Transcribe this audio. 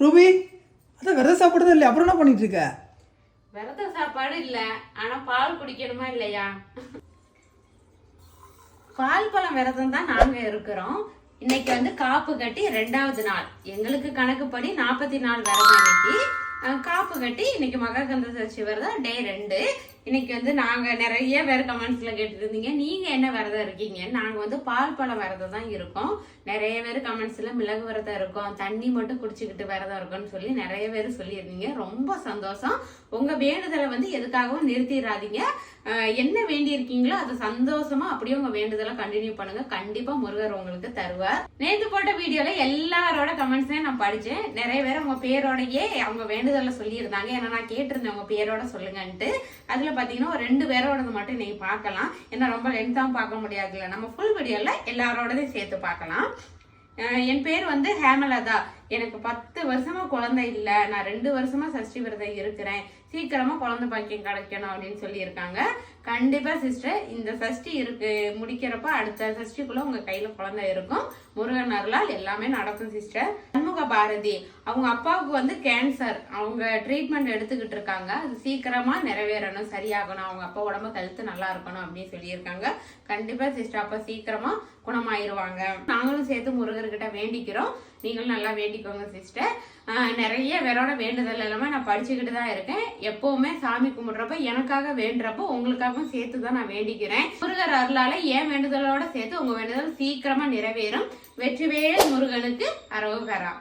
Ruby அதான் விரத சாப்பிடுறது இல்லை, அப்புறம் என்ன பண்ணிட்டு இருக்க? விரத சாப்பாடு இல்ல, ஆனா பால் குடிக்கணுமா இல்லையா? பால் பழம் விரதம் தான் நாங்க இருக்கிறோம். இன்னைக்கு வந்து காப்பு கட்டி 2வது நாள். எங்களுக்கு கணக்குப்படி 44 விரதம் இன்னைக்கு. காப்பு கட்டி இன்னைக்கு மகாகந்த சஷ்டி விரதம் டே 2. இன்னைக்கு வந்து நாங்க நிறைய பேர் கமெண்ட்ஸ்ல கேட்டு இருந்தீங்க, நீங்க என்ன விரதம் இருக்கீங்க? நாங்க வந்து பால் பழம் விரதம் தான் இருக்கோம். நிறைய பேர் கமெண்ட்ஸ்ல மிளகு விரதம் இருக்கும், தண்ணி மட்டும் குடிச்சுக்கிட்டு விரதம் இருக்கும்னு சொல்லி நிறைய பேர் சொல்லியிருந்தீங்க. ரொம்ப சந்தோஷம். உங்க வேண்டுதலை வந்து எதுக்காகவும் நிறுத்திடாதீங்க. என்ன வேண்டி இருக்கீங்களோ அது சந்தோஷமா அப்படியே உங்க வேண்டுதலை கண்டினியூ பண்ணுங்க. கண்டிப்பா முருகர் உங்களுக்கு தருவார். நேற்று போட்ட வீடியோல எல்லாரோட கமெண்ட்ஸையும் நான் படிச்சேன். நிறைய பேர் உங்க பேரோடையே அவங்க வேண்டுதலை சொல்லியிருந்தாங்க. ஏன்னா நான் கேட்டிருந்தேன் உங்க பேரோட சொல்லுங்கன்ட்டு. அதுல பாத்தீங்கன்னா ஒரு 2 பேரோடது மட்டும் நீங்க பார்க்கலாம். ஏன்னா ரொம்ப லென்த்தாவும் பார்க்க முடியாதுல்ல, நம்ம ஃபுல் வீடியோல எல்லாரோடதையும் சேர்த்து பார்க்கலாம். என் பேர் வந்து ஹேமலதா. எனக்கு 10 வருஷமா குழந்தை இல்ல, நான் 2 வருஷமா சஷ்டி விரதம் இருக்கிறேன், சீக்கிரமா குழந்தை பாக்கியம் கிடைக்கணும் அப்படின்னு சொல்லி இருக்காங்க. கண்டிப்பா சிஸ்டர், இந்த சஷ்டி இருக்கு முடிக்கிறப்ப அடுத்த சஷ்டிக்குள்ள உங்க கையில குழந்தை இருக்கும். முருகன் அருளால் எல்லாமே நடக்கும் சிஸ்டர். சண்முக பாரதி, அவங்க அப்பாவுக்கு வந்து கேன்சர், அவங்க ட்ரீட்மெண்ட் எடுத்துக்கிட்டு இருக்காங்க. அது சீக்கிரமா நிறைவேறணும், சரியாகணும், அவங்க அப்பா உடம்பு ஹெல்த் நல்லா இருக்கணும் அப்படின்னு சொல்லியிருக்காங்க. கண்டிப்பா சிஸ்டர் அப்ப சீக்கிரமா குணமாயிருவாங்க. நாங்களும் சேர்த்து முருகர்கிட்ட வேண்டிக்கிறோம். நீங்களும் நல்லா வேண்டிக்கோங்க சிஸ்டர். நிறைய பேரோட வேண்டுதல் எல்லாமே நான் படிச்சுக்கிட்டு தான் இருக்கேன். எப்பவுமே சாமி கும்பிடுறப்ப எனக்காக வேண்டுறப்போ உங்களுக்காகவும் சேர்த்து தான் நான் வேண்டிக்கிறேன். முருகர் அருளால என் வேண்டுதலோட சேர்த்து உங்க வேண்டுதல் சீக்கிரமா நிறைவேறும். வெற்றிவேல் முருகனுக்கு அரோகரா.